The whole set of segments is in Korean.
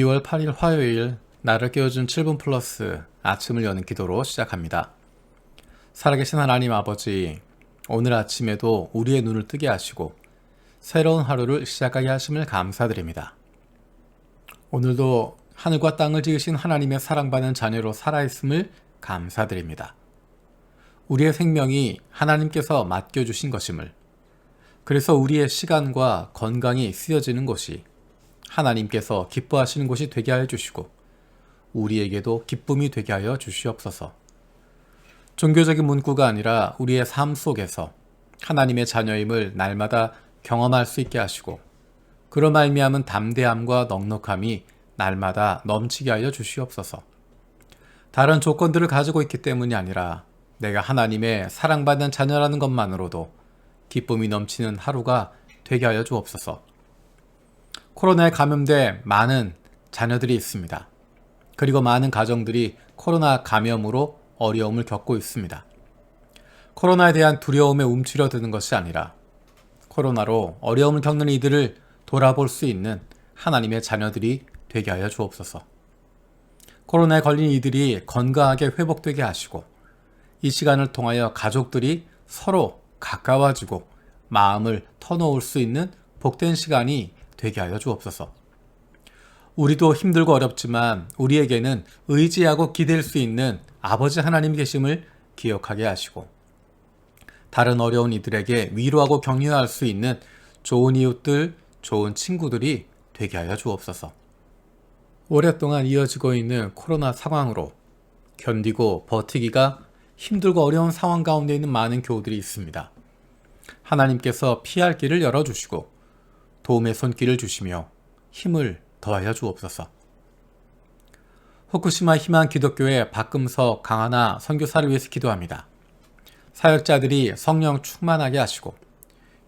2월 8일 화요일 나를 깨워준 7분 플러스 아침을 여는 기도로 시작합니다. 살아계신 하나님 아버지, 오늘 아침에도 우리의 눈을 뜨게 하시고 새로운 하루를 시작하게 하심을 감사드립니다. 오늘도 하늘과 땅을 지으신 하나님의 사랑받는 자녀로 살아있음을 감사드립니다. 우리의 생명이 하나님께서 맡겨주신 것임을, 그래서 우리의 시간과 건강이 쓰여지는 곳이 하나님께서 기뻐하시는 곳이 되게 하여 주시고 우리에게도 기쁨이 되게 하여 주시옵소서. 종교적인 문구가 아니라 우리의 삶 속에서 하나님의 자녀임을 날마다 경험할 수 있게 하시고 그로 말미암은 담대함과 넉넉함이 날마다 넘치게 하여 주시옵소서. 다른 조건들을 가지고 있기 때문이 아니라 내가 하나님의 사랑받는 자녀라는 것만으로도 기쁨이 넘치는 하루가 되게 하여 주옵소서. 코로나에 감염된 많은 자녀들이 있습니다. 그리고 많은 가정들이 코로나 감염으로 어려움을 겪고 있습니다. 코로나에 대한 두려움에 움츠려드는 것이 아니라 코로나로 어려움을 겪는 이들을 돌아볼 수 있는 하나님의 자녀들이 되게 하여 주옵소서. 코로나에 걸린 이들이 건강하게 회복되게 하시고 이 시간을 통하여 가족들이 서로 가까워지고 마음을 터놓을 수 있는 복된 시간이 되게 하여 주옵소서. 우리도 힘들고 어렵지만 우리에게는 의지하고 기댈 수 있는 아버지 하나님 계심을 기억하게 하시고 다른 어려운 이들에게 위로하고 격려할 수 있는 좋은 이웃들, 좋은 친구들이 되게 하여 주옵소서. 오랫동안 이어지고 있는 코로나 상황으로 견디고 버티기가 힘들고 어려운 상황 가운데 있는 많은 교우들이 있습니다. 하나님께서 피할 길을 열어주시고 도움의 손길을 주시며 힘을 더하여 주옵소서. 후쿠시마 희망 기독교회 박금석 강하나 선교사를 위해서 기도합니다. 사역자들이 성령 충만하게 하시고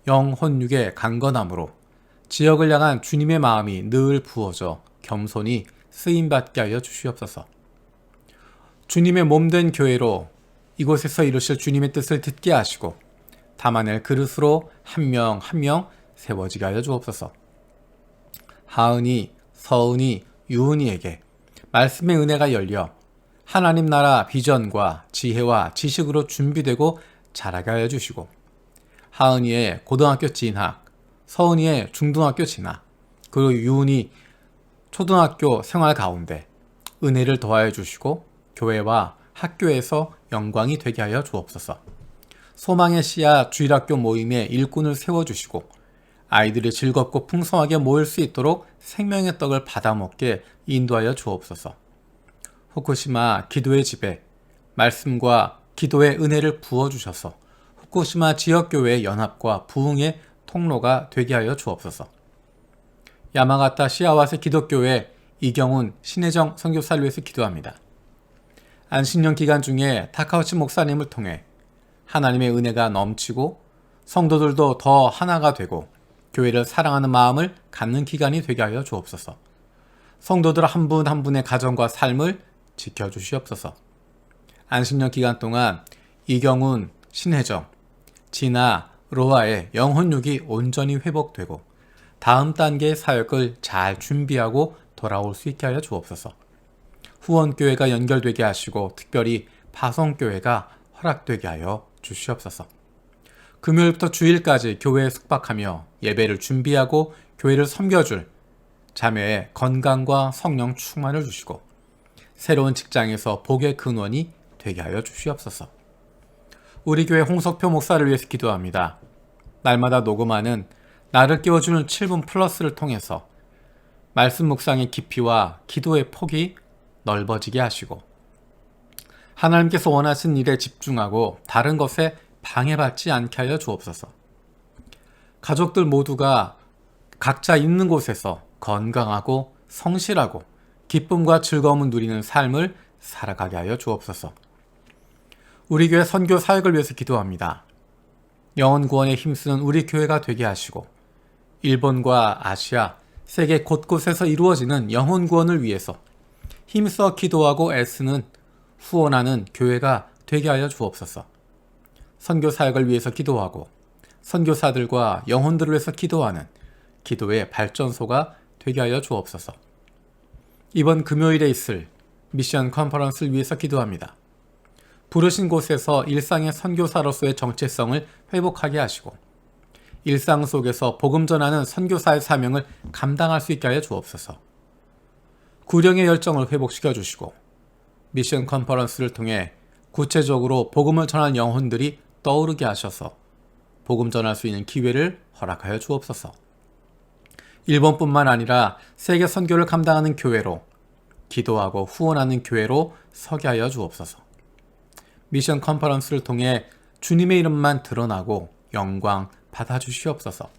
영혼육의 강건함으로 지역을 향한 주님의 마음이 늘 부어져 겸손히 쓰임받게 하여 주시옵소서. 주님의 몸된 교회로 이곳에서 이루실 주님의 뜻을 듣게 하시고 담아낼 그릇으로 한 명 한 명 세워지게 하여 주옵소서. 하은이, 서은이, 유은이에게 말씀의 은혜가 열려 하나님 나라 비전과 지혜와 지식으로 준비되고 자라게 하여 주시고 하은이의 고등학교 진학, 서은이의 중등학교 진학, 그리고 유은이 초등학교 생활 가운데 은혜를 더하여 주시고 교회와 학교에서 영광이 되게 하여 주옵소서. 소망의 씨앗 주일학교 모임에 일꾼을 세워주시고 아이들이 즐겁고 풍성하게 모일 수 있도록 생명의 떡을 받아먹게 인도하여 주옵소서. 후쿠시마 기도의 집에 말씀과 기도의 은혜를 부어주셔서 후쿠시마 지역교회의 연합과 부흥의 통로가 되게 하여 주옵소서. 야마가타 시아와세 기독교회 이경훈 신혜정 선교사를 위해서 기도합니다. 안식년 기간 중에 타카우치 목사님을 통해 하나님의 은혜가 넘치고 성도들도 더 하나가 되고 교회를 사랑하는 마음을 갖는 기간이 되게 하여 주옵소서. 성도들 한 분 한 분의 가정과 삶을 지켜주시옵소서. 안식년 기간 동안 이경훈, 신혜정, 진아, 로아의 영혼육이 온전히 회복되고 다음 단계의 사역을 잘 준비하고 돌아올 수 있게 하여 주옵소서. 후원교회가 연결되게 하시고 특별히 파송교회가 허락되게 하여 주시옵소서. 금요일부터 주일까지 교회에 숙박하며 예배를 준비하고 교회를 섬겨줄 자매의 건강과 성령 충만을 주시고 새로운 직장에서 복의 근원이 되게 하여 주시옵소서. 우리 교회 홍석표 목사를 위해서 기도합니다. 날마다 녹음하는 나를 깨워주는 7분 플러스를 통해서 말씀 묵상의 깊이와 기도의 폭이 넓어지게 하시고 하나님께서 원하신 일에 집중하고 다른 것에 방해받지 않게 하여 주옵소서. 가족들 모두가 각자 있는 곳에서 건강하고 성실하고 기쁨과 즐거움을 누리는 삶을 살아가게 하여 주옵소서. 우리 교회 선교 사역을 위해서 기도합니다. 영혼 구원에 힘쓰는 우리 교회가 되게 하시고 일본과 아시아, 세계 곳곳에서 이루어지는 영혼 구원을 위해서 힘써 기도하고 애쓰는 후원하는 교회가 되게 하여 주옵소서. 선교 사역을 위해서 기도하고 선교사들과 영혼들을 위해서 기도하는 기도의 발전소가 되게 하여 주옵소서. 이번 금요일에 있을 미션 컨퍼런스를 위해서 기도합니다. 부르신 곳에서 일상의 선교사로서의 정체성을 회복하게 하시고 일상 속에서 복음 전하는 선교사의 사명을 감당할 수 있게 하여 주옵소서. 구령의 열정을 회복시켜 주시고 미션 컨퍼런스를 통해 구체적으로 복음을 전할 영혼들이 떠오르게 하셔서 복음 전할 수 있는 기회를 허락하여 주옵소서. 일본뿐만 아니라 세계 선교를 감당하는 교회로, 기도하고 후원하는 교회로 서게 하여 주옵소서. 미션 컨퍼런스를 통해 주님의 이름만 드러나고 영광 받아주시옵소서.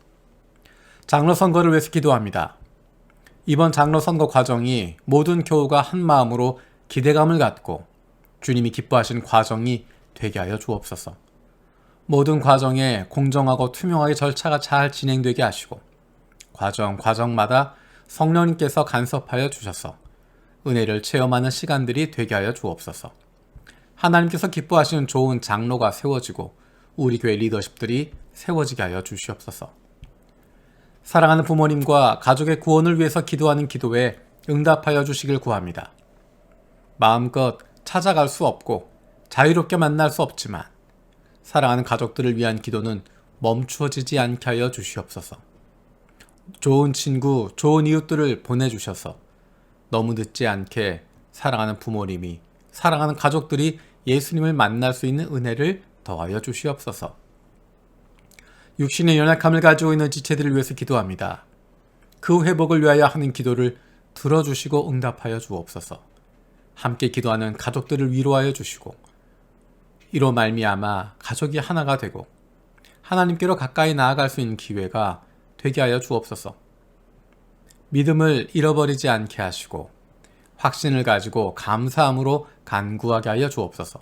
장로 선거를 위해서 기도합니다. 이번 장로 선거 과정이 모든 교우가 한 마음으로 기대감을 갖고 주님이 기뻐하신 과정이 되게 하여 주옵소서. 모든 과정에 공정하고 투명하게 절차가 잘 진행되게 하시고 과정마다 성령님께서 간섭하여 주셔서 은혜를 체험하는 시간들이 되게 하여 주옵소서. 하나님께서 기뻐하시는 좋은 장로가 세워지고 우리 교회 리더십들이 세워지게 하여 주시옵소서. 사랑하는 부모님과 가족의 구원을 위해서 기도하는 기도에 응답하여 주시길 구합니다. 마음껏 찾아갈 수 없고 자유롭게 만날 수 없지만 사랑하는 가족들을 위한 기도는 멈추어지지 않게 하여 주시옵소서. 좋은 친구, 좋은 이웃들을 보내주셔서 너무 늦지 않게 사랑하는 부모님이, 사랑하는 가족들이 예수님을 만날 수 있는 은혜를 더하여 주시옵소서. 육신의 연약함을 가지고 있는 지체들을 위해서 기도합니다. 그 회복을 위하여 하는 기도를 들어주시고 응답하여 주옵소서. 함께 기도하는 가족들을 위로하여 주시고 이로 말미암아 가족이 하나가 되고 하나님께로 가까이 나아갈 수 있는 기회가 되게 하여 주옵소서. 믿음을 잃어버리지 않게 하시고 확신을 가지고 감사함으로 간구하게 하여 주옵소서.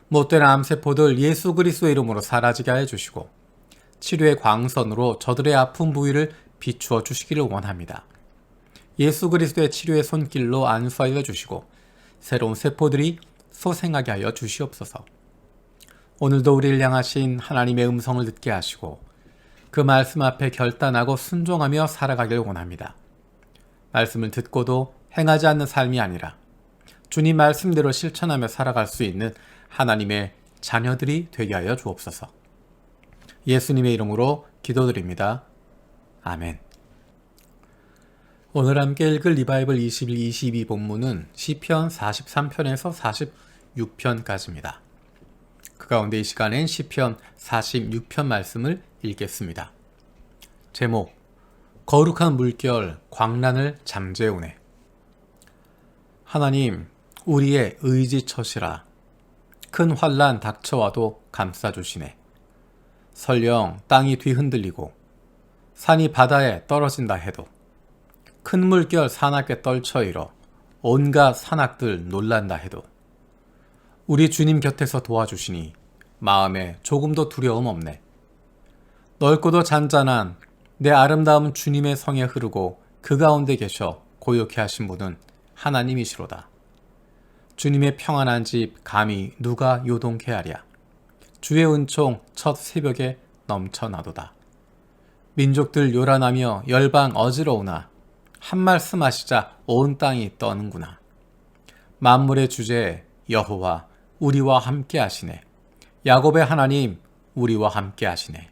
못된 암세포들 예수 그리스도의 이름으로 사라지게 하여 주시고 치료의 광선으로 저들의 아픈 부위를 비추어 주시기를 원합니다. 예수 그리스도의 치료의 손길로 안수하여 주시고 새로운 세포들이 소생하게 하여 주시옵소서. 오늘도 우리를 향하신 하나님의 음성을 듣게 하시고 그 말씀 앞에 결단하고 순종하며 살아가길 원합니다. 말씀을 듣고도 행하지 않는 삶이 아니라 주님 말씀대로 실천하며 살아갈 수 있는 하나님의 자녀들이 되게 하여 주옵소서. 예수님의 이름으로 기도드립니다. 아멘. 오늘 함께 읽을 리바이블 21, 22 본문은 시편 43편에서 46편까지입니다. 그 가운데 이 시간엔 시편 46편 말씀을 읽겠습니다. 제목, 거룩한 물결 광란을 잠재우네. 하나님, 우리의 의지처시라. 큰 환난 닥쳐와도 감싸주시네. 설령 땅이 뒤흔들리고 산이 바다에 떨어진다 해도 큰 물결 사납게 떨쳐 일어 온갖 산악들 놀란다 해도 우리 주님 곁에서 도와주시니 마음에 조금도 두려움 없네. 넓고도 잔잔한 내 아름다운 주님의 성에 흐르고 그 가운데 계셔 고요케 하신 분은 하나님이시로다. 주님의 평안한 집 감히 누가 요동케 하랴. 주의 은총 첫 새벽에 넘쳐나도다. 민족들 요란하며 열방 어지러우나 한 말씀 하시자 온 땅이 떠는구나. 만물의 주제 여호와 우리와 함께 하시네. 야곱의 하나님 우리와 함께 하시네.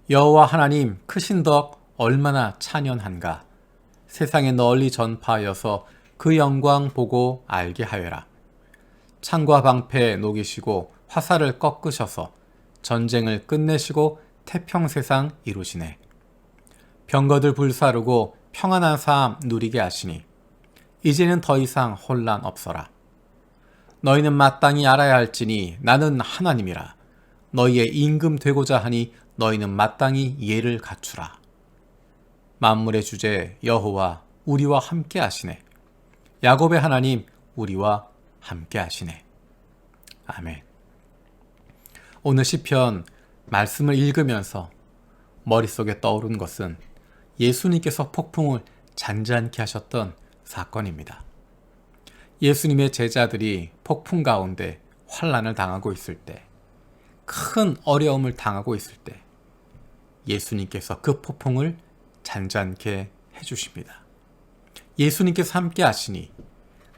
여호와 하나님 크신 덕 얼마나 찬연한가. 세상에 널리 전파하여서 그 영광 보고 알게 하여라. 창과 방패 녹이시고 화살을 꺾으셔서 전쟁을 끝내시고 태평세상 이루시네. 병거들 불사르고 평안한 삶 누리게 하시니 이제는 더 이상 혼란 없어라. 너희는 마땅히 알아야 할지니 나는 하나님이라. 너희의 임금 되고자 하니 너희는 마땅히 예를 갖추라. 만물의 주제 여호와 우리와 함께 하시네. 야곱의 하나님 우리와 함께 하시네. 아멘. 오늘 시편 말씀을 읽으면서 머릿속에 떠오른 것은 예수님께서 폭풍을 잔잔케 하셨던 사건입니다. 예수님의 제자들이 폭풍 가운데 환난을 당하고 있을 때, 큰 어려움을 당하고 있을 때 예수님께서 그 폭풍을 잔잔케 해주십니다. 예수님께서 함께 하시니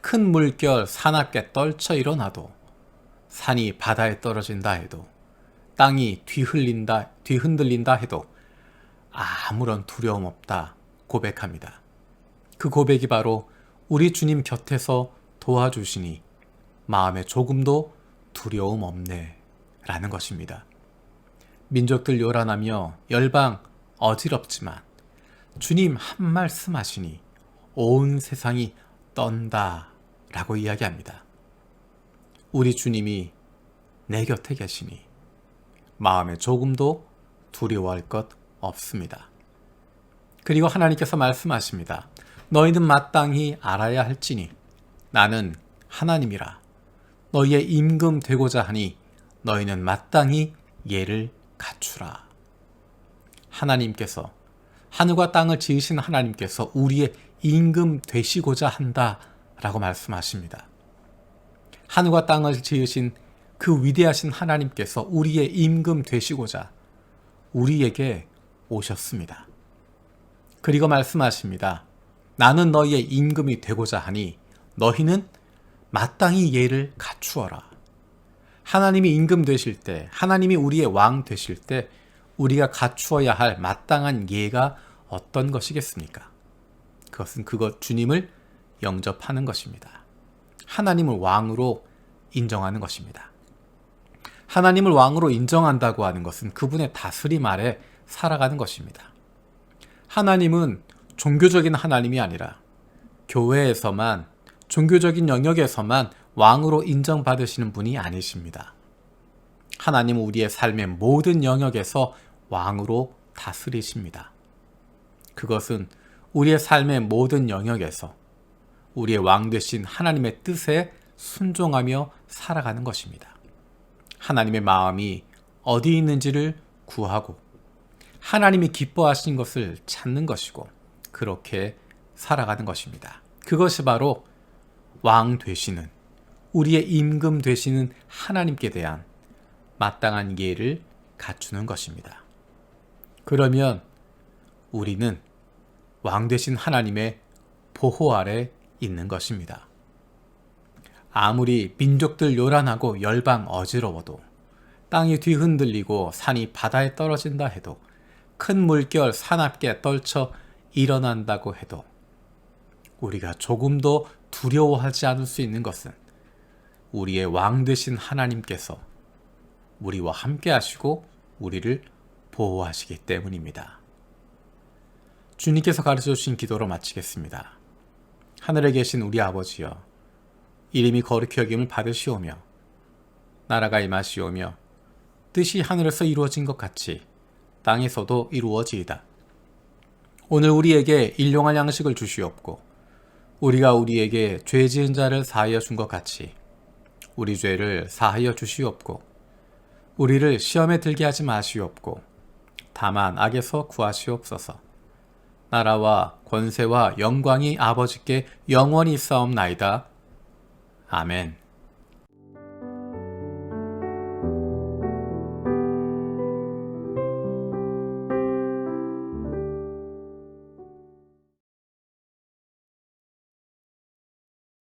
큰 물결 사납게 떨쳐 일어나도 산이 바다에 떨어진다 해도 땅이 뒤흔들린다 해도 아무런 두려움 없다 고백합니다. 그 고백이 바로 우리 주님 곁에서 도와주시니 마음에 조금도 두려움 없네 라는 것입니다. 민족들 요란하며 열방 어지럽지만 주님 한 말씀 하시니 온 세상이 떤다 라고 이야기합니다. 우리 주님이 내 곁에 계시니 마음에 조금도 두려워할 것 없습니다. 그리고 하나님께서 말씀하십니다. 너희는 마땅히 알아야 할지니 나는 하나님이라. 너희의 임금 되고자 하니 너희는 마땅히 예를 갖추라. 하나님께서, 하늘과 땅을 지으신 하나님께서 우리의 임금 되시고자 한다 라고 말씀하십니다. 하늘과 땅을 지으신 그 위대하신 하나님께서 우리의 임금 되시고자 우리에게 오셨습니다. 그리고 말씀하십니다. 나는 너희의 임금이 되고자 하니 너희는 마땅히 예를 갖추어라. 하나님이 임금 되실 때, 하나님이 우리의 왕 되실 때 우리가 갖추어야 할 마땅한 예가 어떤 것이겠습니까? 그것은 주님을 영접하는 것입니다. 하나님을 왕으로 인정하는 것입니다. 하나님을 왕으로 인정한다고 하는 것은 그분의 다스림 아래 살아가는 것입니다. 하나님은 종교적인 하나님이 아니라 교회에서만, 종교적인 영역에서만 왕으로 인정받으시는 분이 아니십니다. 하나님은 우리의 삶의 모든 영역에서 왕으로 다스리십니다. 그것은 우리의 삶의 모든 영역에서 우리의 왕 되신 하나님의 뜻에 순종하며 살아가는 것입니다. 하나님의 마음이 어디 있는지를 구하고 하나님이 기뻐하신 것을 찾는 것이고 그렇게 살아가는 것입니다. 그것이 바로 왕 되시는, 우리의 임금 되시는 하나님께 대한 마땅한 예를 갖추는 것입니다. 그러면 우리는 왕 되신 하나님의 보호 아래 있는 것입니다. 아무리 민족들 요란하고 열방 어지러워도 땅이 뒤흔들리고 산이 바다에 떨어진다 해도 큰 물결 사납게 떨쳐 일어난다고 해도 우리가 조금도 두려워하지 않을 수 있는 것은 우리의 왕 되신 하나님께서 우리와 함께 하시고 우리를 보호하시기 때문입니다. 주님께서 가르쳐 주신 기도로 마치겠습니다. 하늘에 계신 우리 아버지여, 이름이 거룩히 여김을 받으시오며 나라가 임하시오며 뜻이 하늘에서 이루어진 것 같이 땅에서도 이루어지이다. 오늘 우리에게 일용할 양식을 주시옵고 우리가 우리에게 죄 지은 자를 사하여 준 것 같이 우리 죄를 사하여 주시옵고 우리를 시험에 들게 하지 마시옵고 다만 악에서 구하시옵소서. 나라와 권세와 영광이 아버지께 영원히 있사옵나이다. 아멘.